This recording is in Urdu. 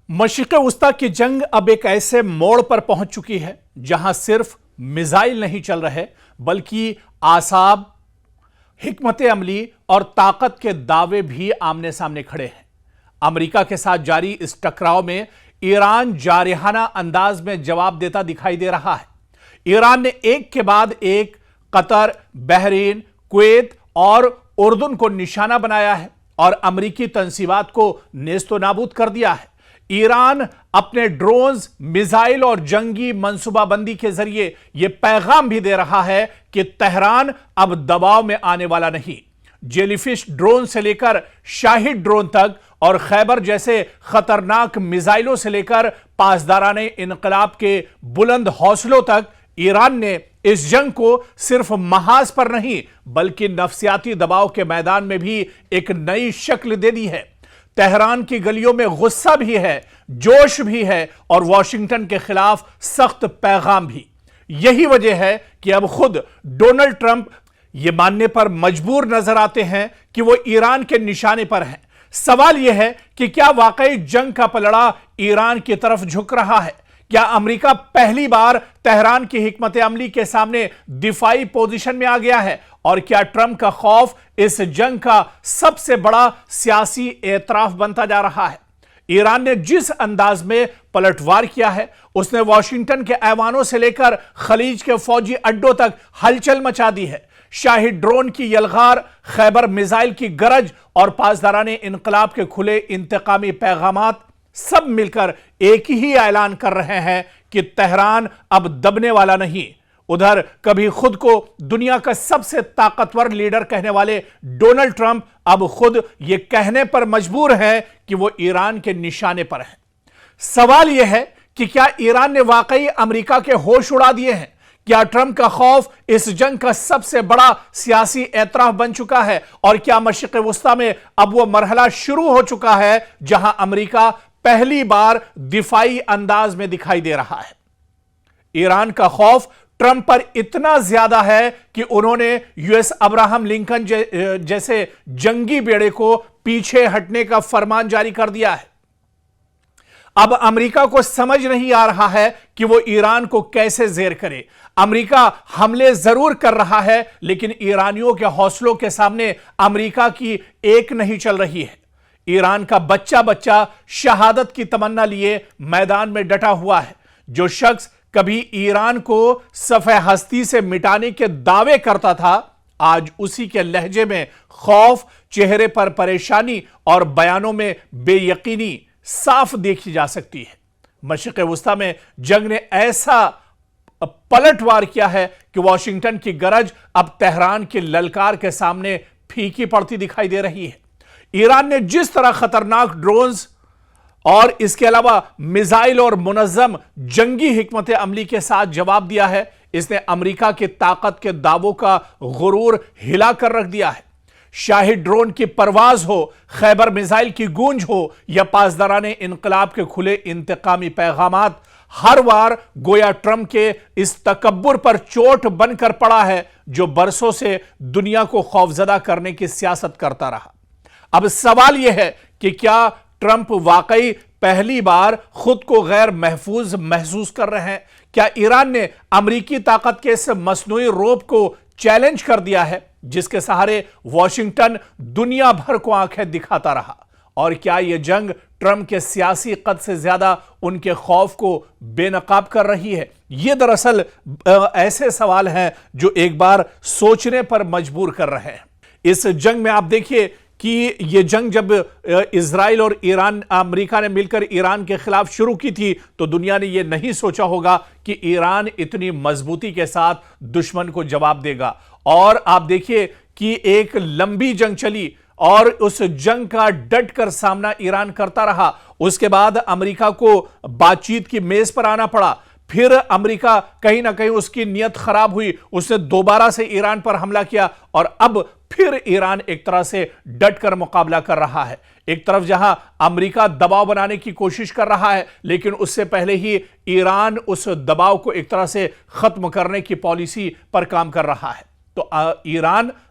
مشرق وسطی کی جنگ اب ایک ایسے موڑ پر پہنچ چکی ہے جہاں صرف میزائل نہیں چل رہے بلکہ اعصاب، حکمت عملی اور طاقت کے دعوے بھی آمنے سامنے کھڑے ہیں۔ امریکہ کے ساتھ جاری اس ٹکراؤ میں ایران جارحانہ انداز میں جواب دیتا دکھائی دے رہا ہے۔ ایران نے ایک کے بعد ایک قطر، بحرین، کویت اور اردن کو نشانہ بنایا ہے اور امریکی تنصیبات کو نیست و نابود کر دیا ہے۔ ایران اپنے ڈرونز، میزائل اور جنگی منصوبہ بندی کے ذریعے یہ پیغام بھی دے رہا ہے کہ تہران اب دباؤ میں آنے والا نہیں۔ جیلی فش ڈرون سے لے کر شاہد ڈرون تک اور خیبر جیسے خطرناک میزائلوں سے لے کر پاسداران انقلاب کے بلند حوصلوں تک ایران نے اس جنگ کو صرف محاذ پر نہیں بلکہ نفسیاتی دباؤ کے میدان میں بھی ایک نئی شکل دے دی ہے۔ تہران کی گلیوں میں غصہ بھی ہے، جوش بھی ہے اور واشنگٹن کے خلاف سخت پیغام بھی۔ یہی وجہ ہے کہ اب خود ڈونلڈ ٹرمپ یہ ماننے پر مجبور نظر آتے ہیں کہ وہ ایران کے نشانے پر ہیں۔ سوال یہ ہے کہ کیا واقعی جنگ کا پلڑا ایران کی طرف جھک رہا ہے؟ کیا امریکہ پہلی بار تہران کی حکمت عملی کے سامنے دفاعی پوزیشن میں آ گیا ہے؟ اور کیا ٹرمپ کا خوف اس جنگ کا سب سے بڑا سیاسی اعتراف بنتا جا رہا ہے؟ ایران نے جس انداز میں پلٹ وار کیا ہے، اس نے واشنگٹن کے ایوانوں سے لے کر خلیج کے فوجی اڈوں تک ہلچل مچا دی ہے۔ شاہد ڈرون کی یلغار، خیبر میزائل کی گرج اور پاسداران انقلاب کے کھلے انتقامی پیغامات سب مل کر ایک ہی اعلان کر رہے ہیں کہ تہران اب دبنے والا نہیں۔ ادھر کبھی خود کو دنیا کا سب سے طاقتور لیڈر کہنے والے ڈونلڈ ٹرمپ اب خود یہ کہنے پر مجبور ہیں کہ وہ ایران کے نشانے پر ہیں۔ سوال یہ ہے کہ کیا ایران نے واقعی امریکہ کے ہوش اڑا دیے ہیں؟ کیا ٹرمپ کا خوف اس جنگ کا سب سے بڑا سیاسی اعتراف بن چکا ہے؟ اور کیا مشرق وسطی میں اب وہ مرحلہ شروع ہو چکا ہے جہاں امریکہ پہلی بار دفاعی انداز میں دکھائی دے رہا ہے؟ ایران کا خوف ٹرمپ پر اتنا زیادہ ہے کہ انہوں نے یو ایس ابراہم لنکن جیسے جنگی بیڑے کو پیچھے ہٹنے کا فرمان جاری کر دیا ہے۔ اب امریکہ کو سمجھ نہیں آ رہا ہے کہ وہ ایران کو کیسے زیر کرے۔ امریکہ حملے ضرور کر رہا ہے لیکن ایرانیوں کے حوصلوں کے سامنے امریکہ کی ایک نہیں چل رہی ہے۔ ایران کا بچہ شہادت کی تمنا لیے میدان میں ڈٹا ہوا ہے۔ جو شخص کبھی ایران کو صفحہ ہستی سے مٹانے کے دعوے کرتا تھا، آج اسی کے لہجے میں خوف، چہرے پر پریشانی اور بیانوں میں بے یقینی صاف دیکھی جا سکتی ہے۔ مشرق وسطی میں جنگ نے ایسا پلٹ وار کیا ہے کہ واشنگٹن کی گرج اب تہران کی للکار کے سامنے پھیکی پڑتی دکھائی دے رہی ہے۔ ایران نے جس طرح خطرناک ڈرونز اور اس کے علاوہ میزائل اور منظم جنگی حکمت عملی کے ساتھ جواب دیا ہے، اس نے امریکہ کی طاقت کے دعووں کا غرور ہلا کر رکھ دیا ہے۔ شاہد ڈرون کی پرواز ہو، خیبر میزائل کی گونج ہو یا پاسداران انقلاب کے کھلے انتقامی پیغامات، ہر بار گویا ٹرمپ کے اس تکبر پر چوٹ بن کر پڑا ہے جو برسوں سے دنیا کو خوفزدہ کرنے کی سیاست کرتا رہا۔ اب سوال یہ ہے کہ کیا ٹرمپ واقعی پہلی بار خود کو غیر محفوظ محسوس کر رہے ہیں؟ کیا ایران نے امریکی طاقت کے اس مصنوعی روپ کو چیلنج کر دیا ہے جس کے سہارے واشنگٹن دنیا بھر کو آنکھیں دکھاتا رہا؟ اور کیا یہ جنگ ٹرمپ کے سیاسی قد سے زیادہ ان کے خوف کو بے نقاب کر رہی ہے؟ یہ دراصل ایسے سوال ہیں جو ایک بار سوچنے پر مجبور کر رہے ہیں۔ اس جنگ میں آپ دیکھیے کہ یہ جنگ جب اسرائیل اور امریکہ نے مل کر ایران کے خلاف شروع کی تھی تو دنیا نے یہ نہیں سوچا ہوگا کہ ایران اتنی مضبوطی کے ساتھ دشمن کو جواب دے گا۔ اور آپ دیکھیے کہ ایک لمبی جنگ چلی اور اس جنگ کا ڈٹ کر سامنا ایران کرتا رہا۔ اس کے بعد امریکہ کو بات چیت کی میز پر آنا پڑا۔ پھر امریکہ کہیں نہ کہیں اس کی نیت خراب ہوئی، اس نے دوبارہ سے ایران پر حملہ کیا اور اب پھر ایران ایک طرح سے ڈٹ کر مقابلہ کر رہا ہے۔ ایک طرف جہاں امریکہ دباؤ بنانے کی کوشش کر رہا ہے لیکن اس سے پہلے ہی ایران اس دباؤ کو ایک طرح سے ختم کرنے کی پالیسی پر کام کر رہا ہے۔ تو ایران